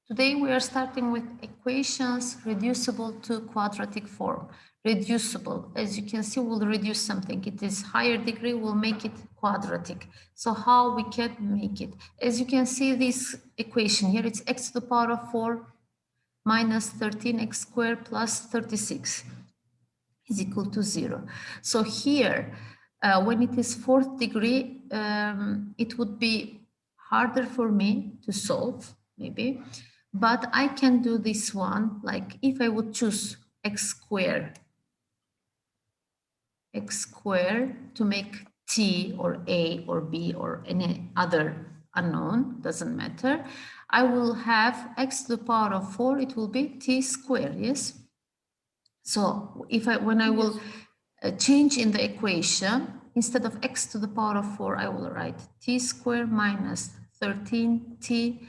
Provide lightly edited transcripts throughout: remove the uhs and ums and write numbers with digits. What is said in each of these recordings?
Today we are starting with equations reducible to quadratic form. Reducible, as you can see, will reduce something. It is higher degree, will make it quadratic. So how we can make it? As you can see, this equation here, it's x to the power of 4 minus 13x squared plus 36 is equal to 0. So here, when it is fourth degree, it would be harder for me to solve, maybe. But I can do this one, like if I would choose x squared to make t or a or b or any other unknown, doesn't matter. I will have x to the power of 4, it will be t squared, yes? So if when I will change in the equation, instead of x to the power of 4, I will write t squared minus 13t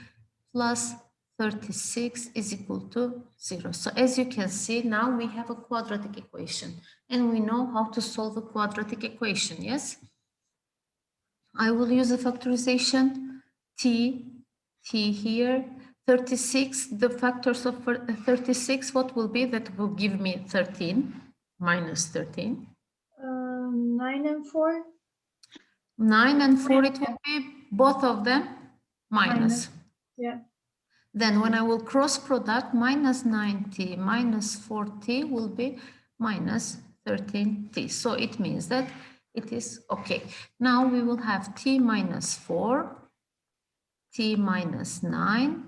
plus 36 is equal to 0. So as you can see, now we have a quadratic equation and we know how to solve a quadratic equation, yes? I will use the factorization t here, 36, the factors of 36, what will be? That will give me 13 minus 13. 9 and 4. 9 and 4, it will be both of them minus. Yeah. Then when I will cross product, minus 9t minus 4t will be minus 13t. So it means that it is okay. Now we will have t minus 4, t minus 9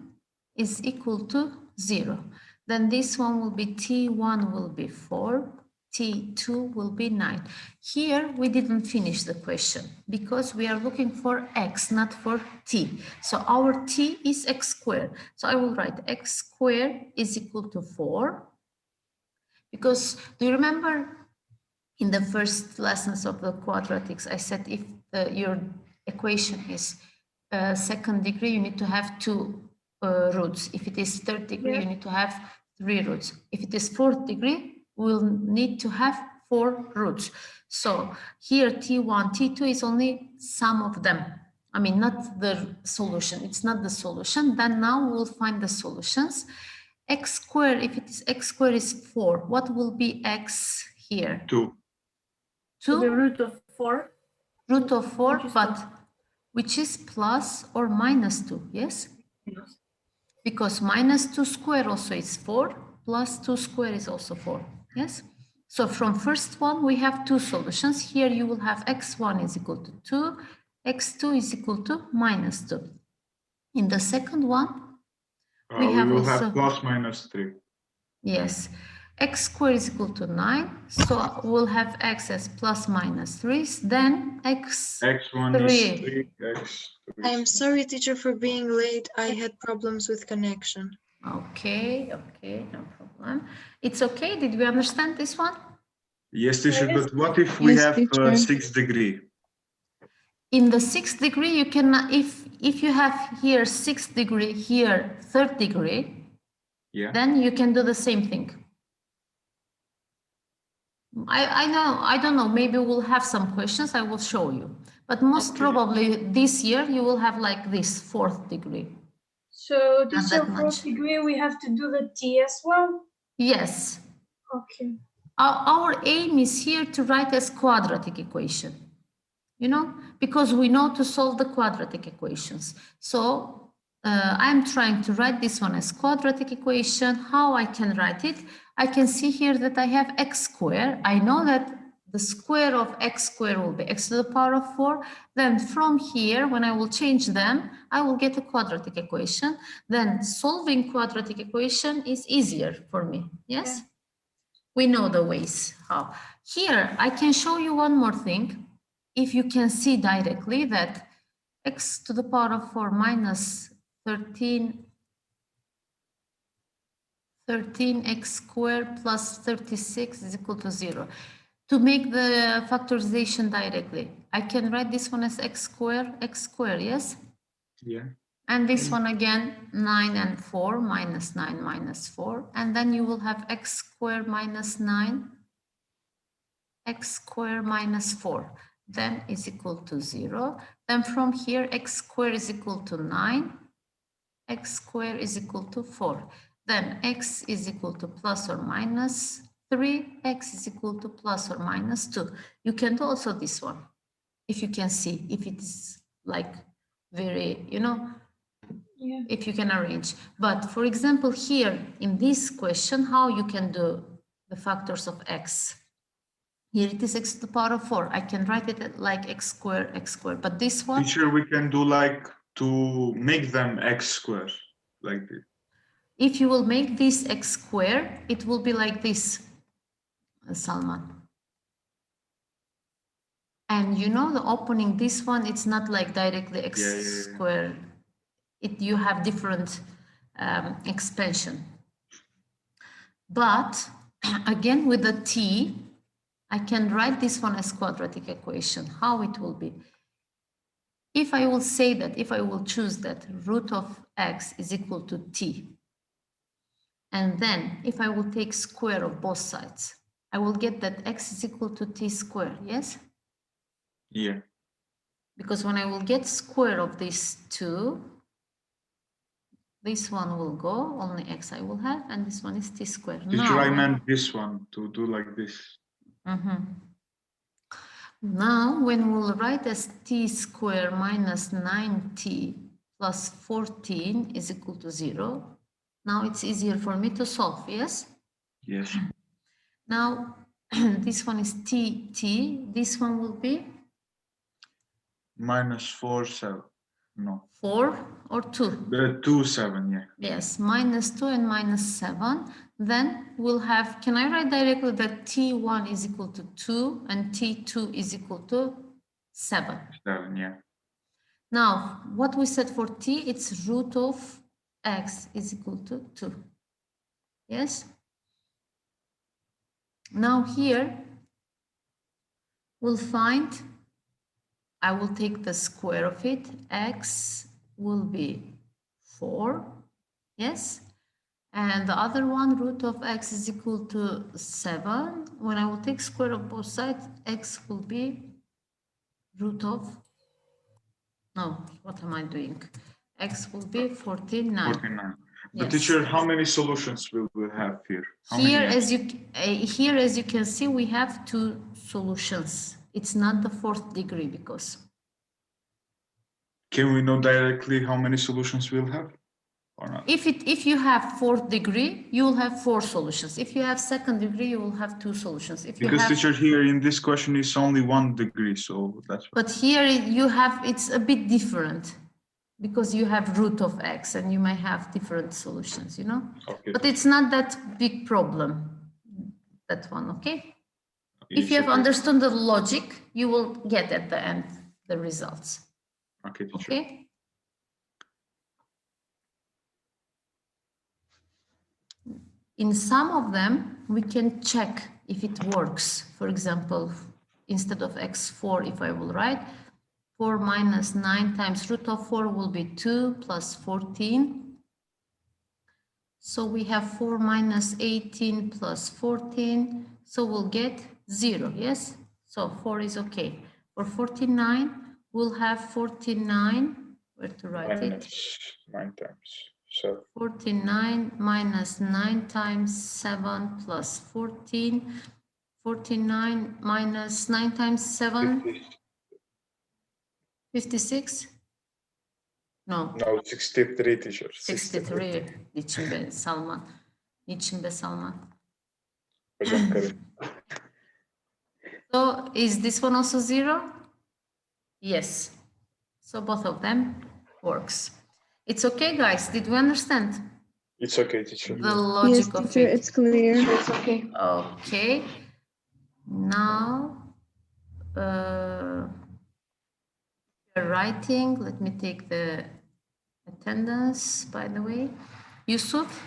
is equal to 0. Then this one will be t1 will be 4, t2 will be 9. Here we didn't finish the question because we are looking for x, not for t. So our t is x squared. So I will write x squared is equal to 4. Because do you remember in the first lessons of the quadratics, I said if your equation is second degree, you need to have 2 roots. If it is third degree, you need to have 3 roots. If it is fourth degree, we'll need to have 4 roots. So here T1, T2 is only sum of them. I mean, not the solution. It's not the solution. Then now we'll find the solutions. X squared, if it is x squared is 4, what will be x here? 2. 2? The root of 4. Root of 4, but which is plus or minus 2, yes? Yes. Because minus 2 square also is 4, plus 2 square is also 4, yes? So from first one, we have 2 solutions. Here you will have x1 is equal to 2, x2 is equal to minus 2. In the second one, we will also have plus minus 3. Yes, x squared is equal to 9, so we'll have x as plus minus 3, then x1 is 3, x2 I am sorry, teacher, for being late. I had problems with connection. Okay, no problem. It's okay, did we understand this one? Yes, teacher, but what if we have 6th degree? In the 6th degree, you cannot, if you have here 6th degree, here 3rd degree, then you can do the same thing. I don't know, maybe we'll have some questions, I will show you. But most probably this year you will have like this 4th degree. So teacher, 4th degree, we have to do the t as well? Yes. Okay. Our aim is here to write as quadratic equation, you know, because we know to solve the quadratic equations. So I'm trying to write this one as quadratic equation. How I can write it? I can see here that I have x squared. I know that the square of x squared will be x to the power of 4. Then from here, when I will change them, I will get a quadratic equation. Then solving quadratic equation is easier for me, yes? Yeah. We know the ways how. Here, I can show you one more thing. If you can see directly that x to the power of 4 minus 13x squared plus 36 is equal to 0. To make the factorization directly, I can write this one as x squared, yes? Yeah. And this one again, 9 and 4, minus 9 minus 4. And then you will have x squared minus 9, x squared minus 4. Then is equal to 0. Then from here, x squared is equal to 9. x squared is equal to 4. Then x is equal to plus or minus 3, x is equal to plus or minus 2. You can do also this one, if you can see, if it is like very, you know, Yeah. if you can arrange. But for example, here in this question, how you can do the factors of x? Here it is x to the power of 4. I can write it like x squared, but this one... Teacher, we can do like to make them x squared, like this. If you will make this x squared, it will be like this, Salman. And you know, the opening this one, it's not like directly x squared. You have different expansion. But again, with the t, I can write this one as quadratic equation. How it will be? If I will say that, if I will choose that root of x is equal to t, and then if I will take square of both sides, I will get that x is equal to t squared, yes? Yeah. Because when I will get square of these two, this one will go, only x I will have, and this one is t squared. Teacher, I meant this one, to do like this. Now, when we'll write as t squared minus 9t plus 14 is equal to 0, now it's easier for me to solve, yes? Yes. Now, this one is t, this one will be? Minus 4, 7. No. 4 or 2? The 2, 7, yeah. Yes, minus 2 and minus 7. Then we'll have, can I write directly that t1 is equal to 2 and t2 is equal to 7? 7, yeah. Now, what we said for t, it's root of x is equal to 2. Yes? Now here, we'll find, I will take the square of it, x will be 4, yes? And the other one, root of x is equal to 7. When I will take square of both sides, x will be root of, no, what am I doing? X will be 49. 49. Yes. But teacher, how many solutions will we have here? Here, as you can see, we have 2 solutions. It's not the 4th degree because. Can we know directly how many solutions we'll have or not? If you have 4th degree, you will have 4 solutions. If you have 2nd degree, you will have 2 solutions. If you Because have, teacher, here in this question is only 1 degree, so that's why. But here you have, it's a bit different because you have root of x and you may have different solutions, you know? Okay. But it's not that big problem, that one, okay? Yes, If you have okay. understood the logic, you will get at the end the results. Okay, teacher. Okay? In some of them, we can check if it works. For example, instead of x4, if I will write 4 minus 9 times root of 4 will be 2 plus 14. So we have 4 minus 18 plus 14. So we'll get 0, yes? So 4 is okay. For 49, we'll have 49. Where to write it? Minus 9 times 7. 49 minus 9 times 7 plus 14. 49 minus 9 times 7. 56? No. No, 63, teacher. 63. İçimde Salman. İçimde Salman. Hocam Karim. So is this one also 0? Yes. So both of them works. It's okay, guys. Did we understand? It's okay, teacher. The logic Yes, of teacher, it. it's clear. It's okay. Okay. Now, writing. Let me take the attendance, by the way. Yusuf?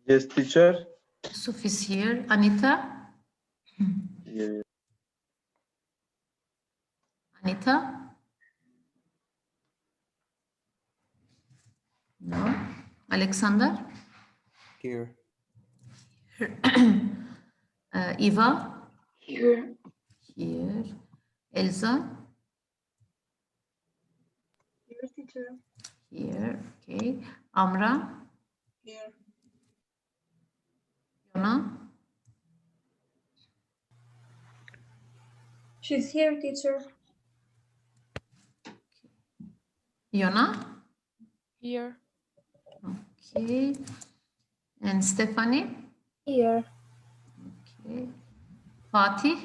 Yes, teacher. Yusuf is here. Anita? Yeah. Anita? No. Alexander? Here. Eva? Here. Here. Elsa? Teacher. Here, okay. Amra, Here. Yona, She's here, teacher. Yona, Here. okay. And Stephanie, Here. okay. Fatih,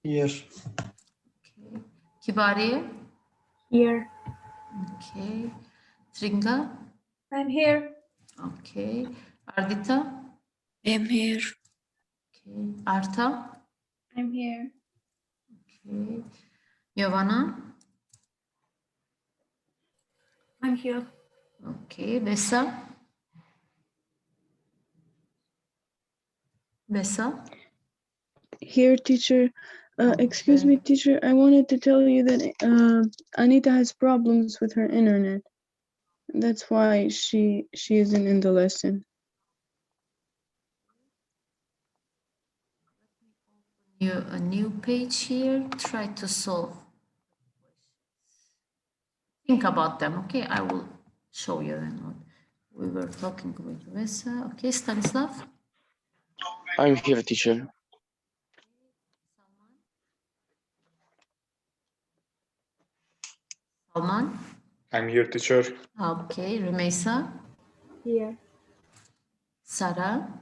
Here. okay. Kibariye, Here. okay. Tringa, I'm here. okay. Ardita, I'm here. okay. Arta, I'm here. okay. Yovana, I'm here. okay. Besa, Besa, Here, teacher. Excuse me, teacher. I wanted to tell you that Anita has problems with her internet. That's why she isn't in the lesson. a new page here. Try to solve. Think about them, okay? I will show you then what we were talking with Vesa. Okay, Stanislav. I'm here, teacher. Salman. I'm here, teacher. Okay, Rumeysa. Here. Sarah.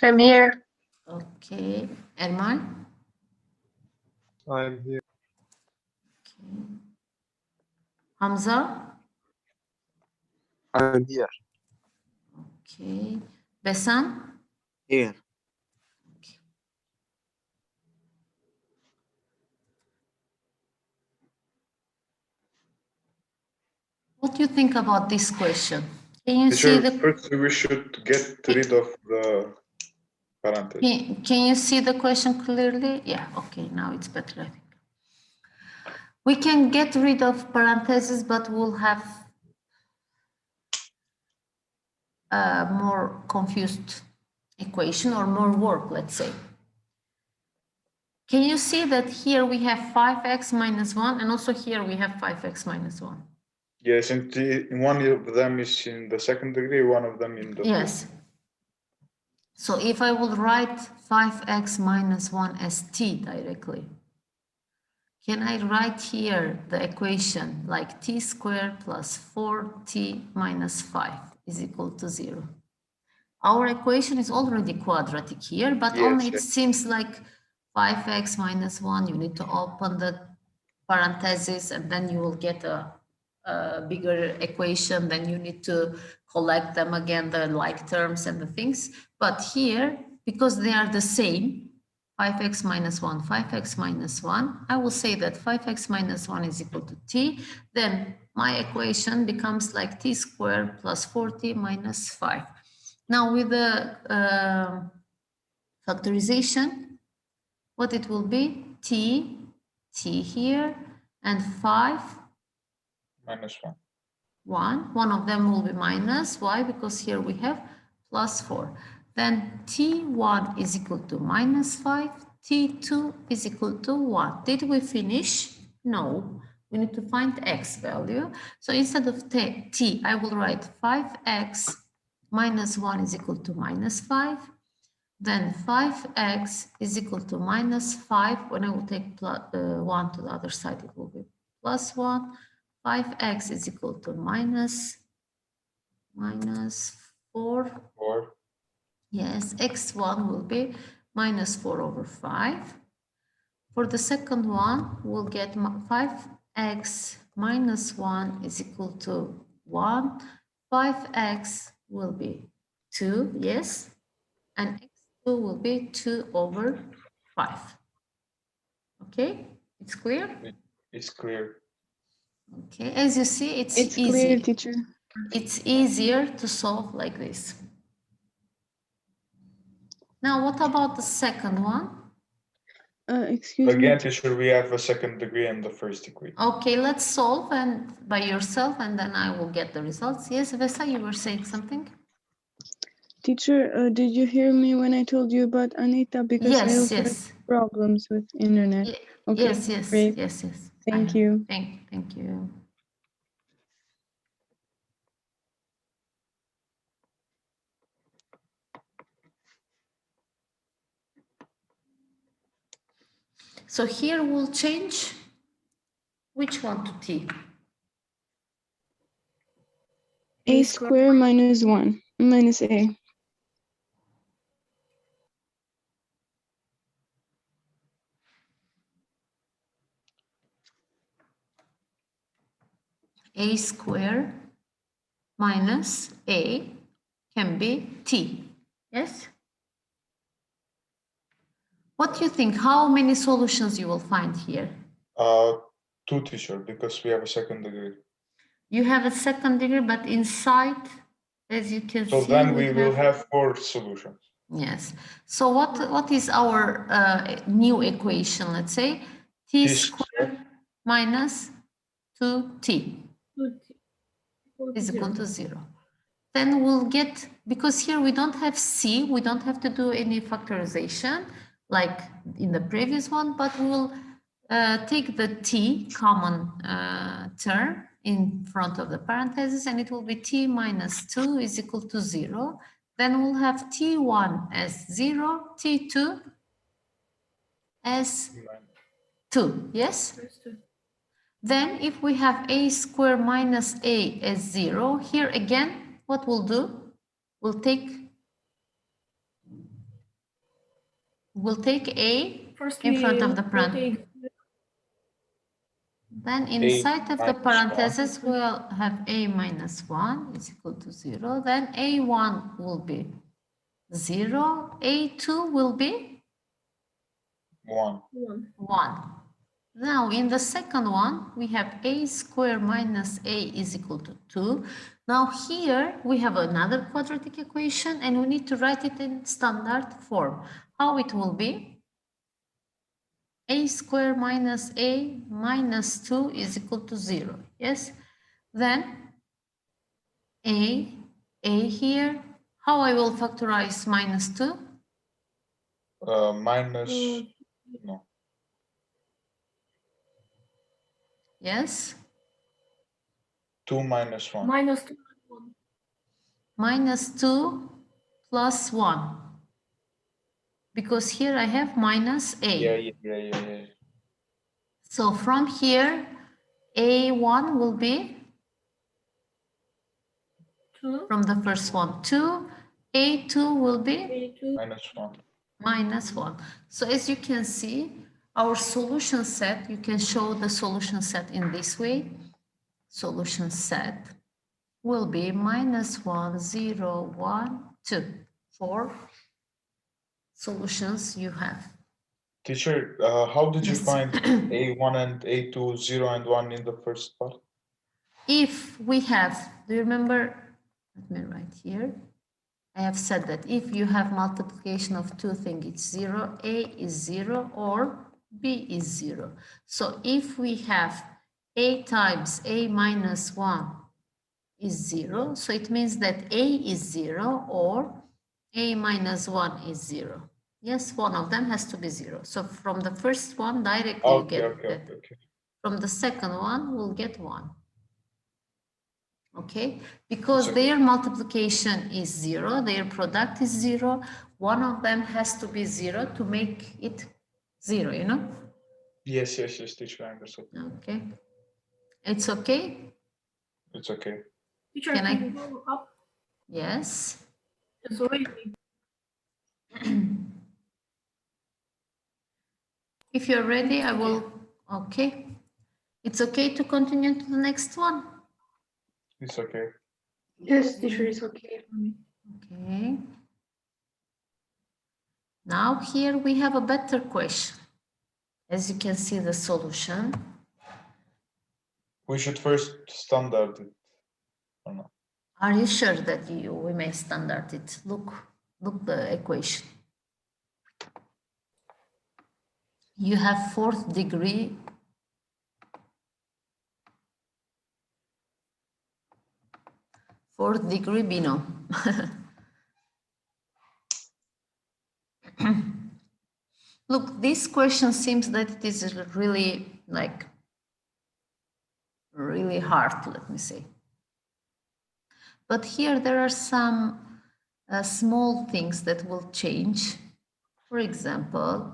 I'm here. Okay, Erman. I'm here. Okay. Hamza. I'm here. Okay, Besan. Here. What do you think about this question? Can you Teacher, see the first we should get rid of the parentheses. can you see the question clearly? Yeah, okay, now it's better, I think. We can get rid of parentheses, but we'll have a more confused equation or more work, let's say. Can you see that here we have 5x minus 1 and also here we have 5x minus 1? Yes, and one of them is in the second degree, one of them in the Yes. So if I would write 5x minus 1 as t directly, can I write here the equation like t squared plus 4t minus 5 is equal to 0? Our equation is already quadratic here, but Yes, only it yes. seems like 5x minus 1, you need to open the parentheses and then you will get a bigger equation. Then you need to collect them again, the like terms and the things. But here, because they are the same, 5x minus 1, 5x minus 1, I will say that 5x minus 1 is equal to t. Then my equation becomes like t squared plus 4t minus 5. Now with the factorization, what it will be? T here, and 5, minus 1. 1. One of them will be minus. Why? Because here we have plus 4. Then T1 is equal to minus 5. T2 is equal to 1. Did we finish? No. We need to find x value. So instead of t, I will write 5x minus 1 is equal to minus 5. Then 5x is equal to minus 5. When I will take 1 to the other side, it will be plus 1. 5x is equal to minus 4. 4. Yes, x1 will be minus 4 over 5. For the second one, we'll get 5x minus 1 is equal to 1. 5x will be 2, yes. And x2 will be 2 over 5. Okay, it's clear? It's clear. Okay, as you see, it's It's easy. clear, teacher. It's easier to solve like this. Now, what about the second one? Excuse me. Again, teacher, we have a second degree and the first degree. Okay, let's solve and by yourself, and then I will get the results. Yes, Vesa, you were saying something? Teacher, did you hear me when I told you about Anita? Because I Yes, also have yes. problems with internet. Ye- Okay, Yes, yes, great. yes, yes. Thank you. Thank you. So here we'll change which one to t? A square minus 1 minus a. A square minus a can be t. Yes? What do you think? How many solutions you will find here? 2, teacher, because we have a second degree. You have a second degree, but inside, as you can So see, then we will have 4 solutions. Yes. So what is our new equation? Let's say t squared minus 2t is equal to 0. Then we'll get, because here we don't have c, we don't have to do any factorization like in the previous one, but we'll take the t common term in front of the parentheses, and it will be t minus 2 is equal to 0. Then we'll have t1 as 0, t2 as 2, yes? Then if we have a square minus a as 0, here again, what we'll do? We'll take a in front of the parentheses. Then inside of the parentheses, we'll have a minus 1 is equal to 0. Then a1 will be 0. a2 will be 1. 1. Now in the second one, we have a square minus a is equal to 2. Now here we have another quadratic equation and we need to write it in standard form. How it will be? A square minus a minus 2 is equal to 0. Yes? Then a here. How I will factorize minus 2? Minus, no. Yes? 2 minus 1. Minus 2. Minus 2 plus 1. Because here I have minus a. Yeah. So from here, a1 will be 2. from the first one, 2. a2 will be Minus 1. minus 1. So as you can see, our solution set, you can show the solution set in this way. Solution set will be minus 1, 0, 1, 2. 4 solutions you have. Teacher, how did you Yes. find A1 and A2, 0 and 1 in the first part? If we have, do you remember, let me write here. I have said that if you have multiplication of two things, it's 0, A is 0 or B is 0. So if we have A times A minus 1 is 0, so it means that A is 0 or A minus 1 is 0. Yes, one of them has to be 0. So from the first one, directly you get that. Okay. From the second one, we'll get 1. Okay, because their multiplication is 0, their product is 0, one of them has to be 0 to make it 0, you know? Yes, teacher, I understood. Okay. It's okay? It's okay. Teacher, Can I go up? Yes. It's already. If you're ready, I will, okay. It's okay to continue to the next one? It's okay. Yes, teacher, is okay. Okay. Now here we have a better question. As you can see the solution. We should first standard it, or not? Are you sure that we may standard it? Look the equation. You have 4th degree. Fourth degree binom. Look, this question seems that it is really like really hard, let me say. But here there are some small things that will change. For example,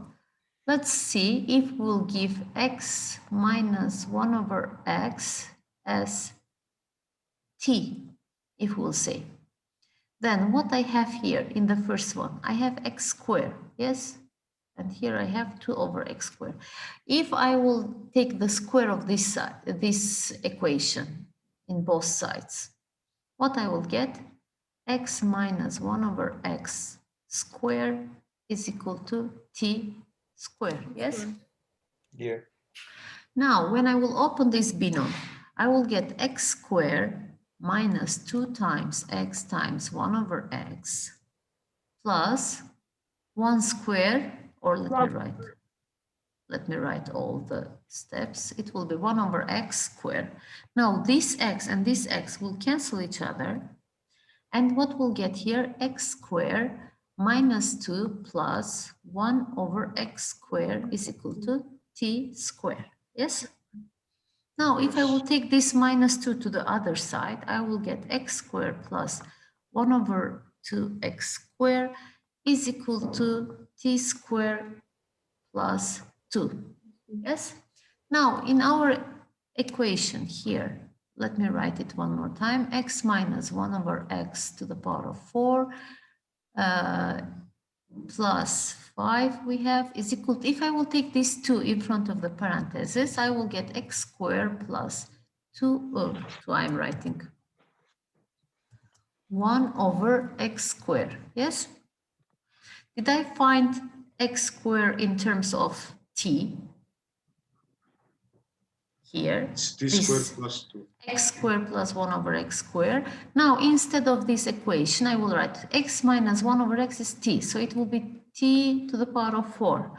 let's see if we'll give x minus 1 over x as t, if we'll say. Then what I have here in the first one, I have x squared, yes? And here I have 2 over x squared. If I will take the square of this equation in both sides, what I will get, x minus 1 over x squared is equal to t squared, yes? Yeah. Now, when I will open this binom, I will get x squared minus 2 times x times 1 over x plus 1 squared, or let me write all the steps. It will be 1 over x squared. Now, this x and this x will cancel each other. And what we'll get here, x squared minus 2 plus 1 over x squared is equal to t squared, yes? Now, if I will take this minus 2 to the other side, I will get x squared plus 1 over 2x squared is equal to t squared plus 2, yes? Now, in our equation here, let me write it one more time, x minus 1 over x to the power of 4 plus 5 we have is equal to, if I will take these 2 in front of the parentheses, I will get x squared plus 2 I'm writing 1 over x squared, yes? Did I find x squared in terms of t? Here, It's t squared plus 2. x squared plus 1 over x squared. Now, instead of this equation, I will write x minus 1 over x is t. So it will be t to the power of 4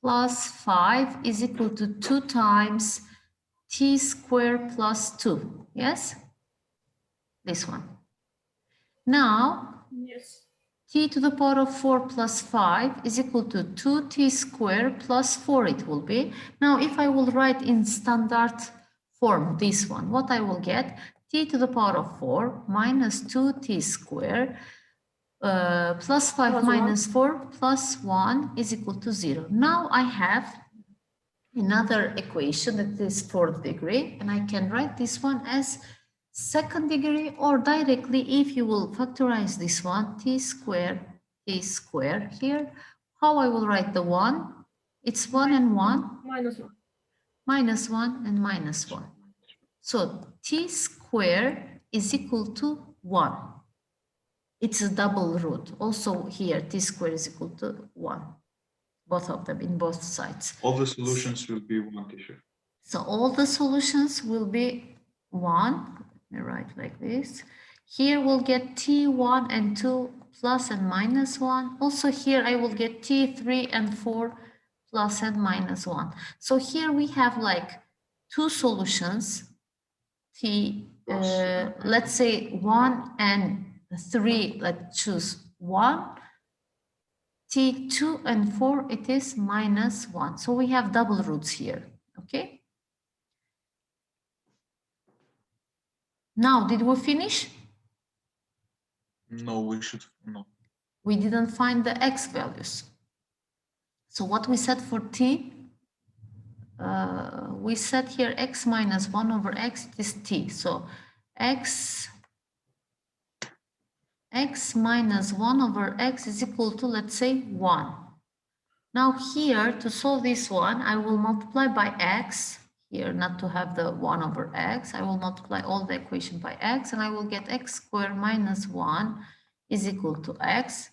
plus 5 is equal to 2 times t squared plus 2. Yes? This one. Now, Yes. t to the power of 4 plus 5 is equal to 2t squared plus 4 it will be. Now, if I will write in standard form this one, what I will get, t to the power of 4 minus 2t squared plus 5 minus 4 plus 1 is equal to 0. Now I have another equation that is 4th degree, and I can write this one as 2nd degree, or directly, if you will factorize this one, t squared here. How I will write the 1? It's 1 and 1. Minus 1. Minus 1 and minus 1. So t squared is equal to 1. It's a double root. Also here, t squared is equal to 1. Both of them in both sides. All the solutions will be 1, teacher. So all the solutions will be 1. Let me write like this. Here we'll get t1 and 2 plus and minus 1. Also here I will get t3 and 4 plus and minus 1. So here we have like 2 solutions. Let's say 1 and 3, let's choose 1. T2 and 4, it is minus 1. So we have double roots here, okay? Now, did we finish? No, we should, no. We didn't find the x values. So what we said for t, we set here x minus 1 over x is t. So x minus 1 over x is equal to, let's say, 1. Now here, to solve this one, I will multiply by x. Here, not to have the 1 over x, I will multiply all the equation by x, and I will get x squared minus 1 is equal to x.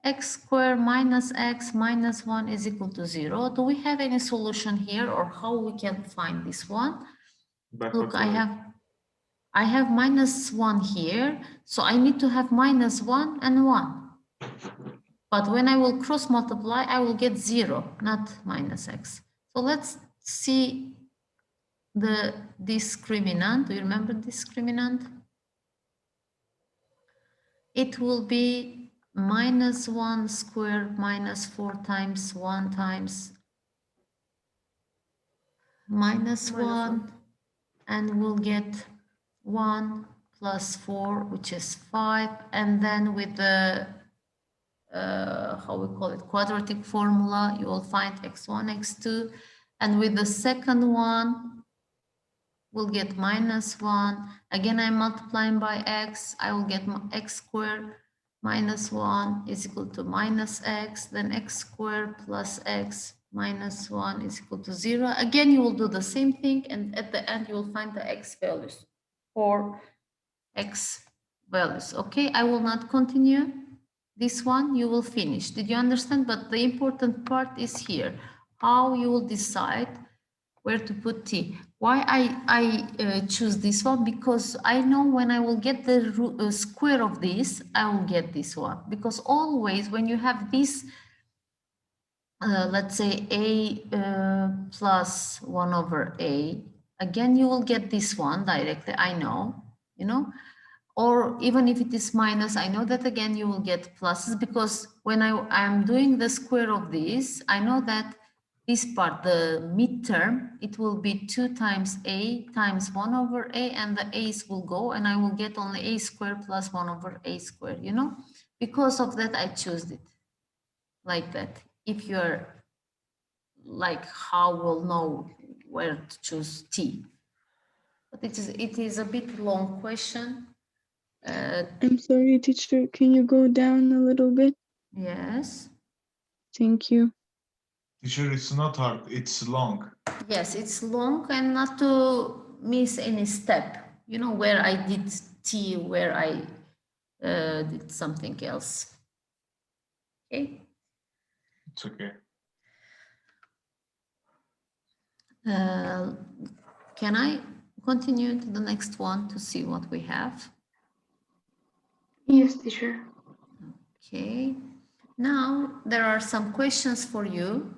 X squared minus x minus 1 is equal to 0. Do we have any solution here, or how we can find this one? Look, I have minus 1 here, so I need to have minus 1 and 1. But when I will cross multiply, I will get 0, not minus x. So let's see the discriminant. Do you remember discriminant? It will be minus 1 square minus 4 times 1 times minus 1, and we'll get 1 plus 4, which is 5, and then with the how we call it, quadratic formula, you will find x1, x2, and with the second one, we'll get minus 1. Again, I'm multiplying by x, I will get x squared minus 1 is equal to minus x, then x squared plus x minus 1 is equal to 0. Again, you will do the same thing, and at the end, you will find the x values for x values. Okay, I will not continue. This one you will finish. Did you understand? But the important part is here, how you will decide where to put t. Why I choose this one? Because I know when I will get the square of this, I will get this one. Because always when you have this, let's say a plus 1 over a, again you will get this one directly, I know, you know. Or even if it is minus, I know that again you will get pluses, because when I'm doing the square of this, I know that this part, the midterm, it will be 2 times a times 1 over a, and the a's will go, and I will get only a squared plus 1 over a squared, you know. Because of that, I choose it like that. If you're like, how will know where to choose t? But it is a bit long question. I'm sorry, teacher. Can you go down a little bit? Yes. Thank you. Teacher, it's not hard, it's long. Yes, it's long, and not to miss any step. You know, where I did T, where I did something else. Okay. It's okay. Can I continue to the next one to see what we have? Yes, teacher. Okay. Now there are some questions for you.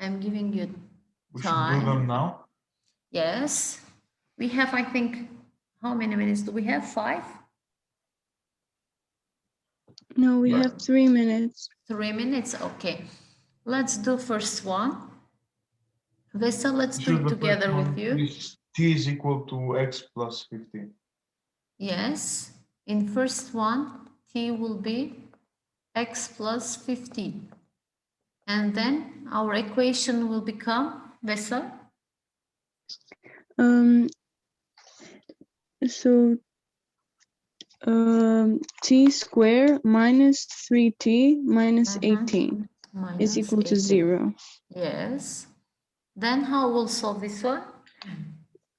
I'm giving you We should do them now. Yes. We have, I think, how many minutes do we have? 5? No, we Right. have 3 minutes. 3 minutes? Okay. Let's do first one. Vesa, let's do Teacher, it the together first with one you. is t is equal to x plus 15. Yes. In first one, t will be x plus 15. And then our equation will become, Vesa? So t square minus 3t minus 18 is equal to 0. Yes. Then how we'll solve this one?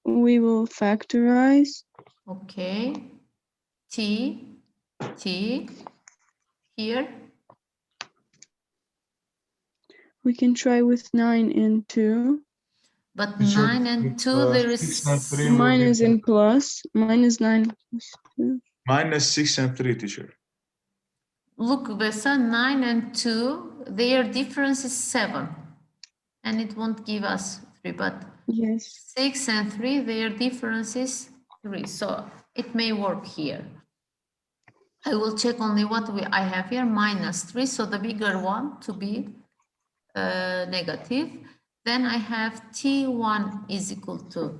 We will factorize. Okay. T here. We can try with 9 and 2. But Teacher, 9 and 2, there 6 and is 3 will Minus be and plus. Minus 9 plus 2. minus 6 and 3, teacher. Look, Vesa, 9 and 2, their difference is 7. And it won't give us 3, but Yes. 6 and 3, their difference is 3. So it may work here. I will check only what I have here, minus 3. So the bigger one to be negative. Then I have T1 is equal to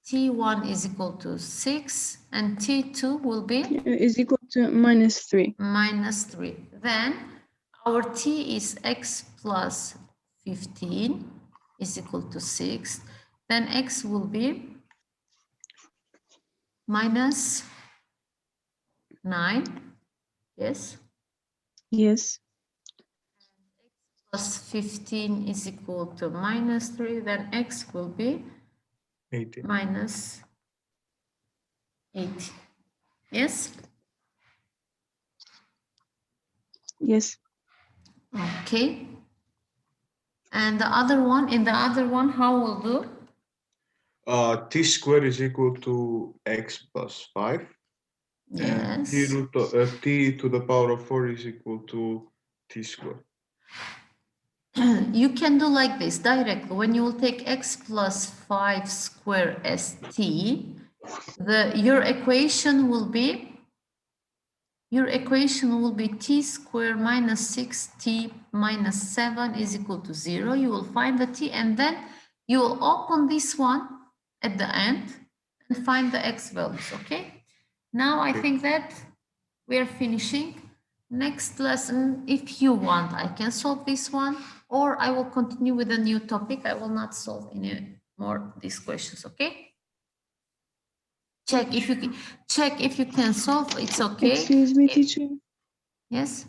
T1 is equal to 6, and T2 will be Is equal to minus 3. minus 3. Then our T is x plus 15 is equal to 6. Then x will be minus 9. Yes. Yes. Plus 15 is equal to minus 3. Then x will be 80. minus 8. Yes. Yes. Okay. And the other one, in the other one, how we'll do? T squared is equal to x plus 5. And Yes. t to the power of 4 is equal to t squared. You can do like this directly. When you will take x plus 5 square as t, your equation will be t squared minus 6t minus 7 is equal to 0. You will find the t and then you will open this one at the end and find the x values, okay? Now I think that we are finishing. Next lesson, if you want, I can solve this one, or I will continue with a new topic. I will not solve any more these questions, okay? Check if you can solve, it's okay. Excuse me, teacher. Yes.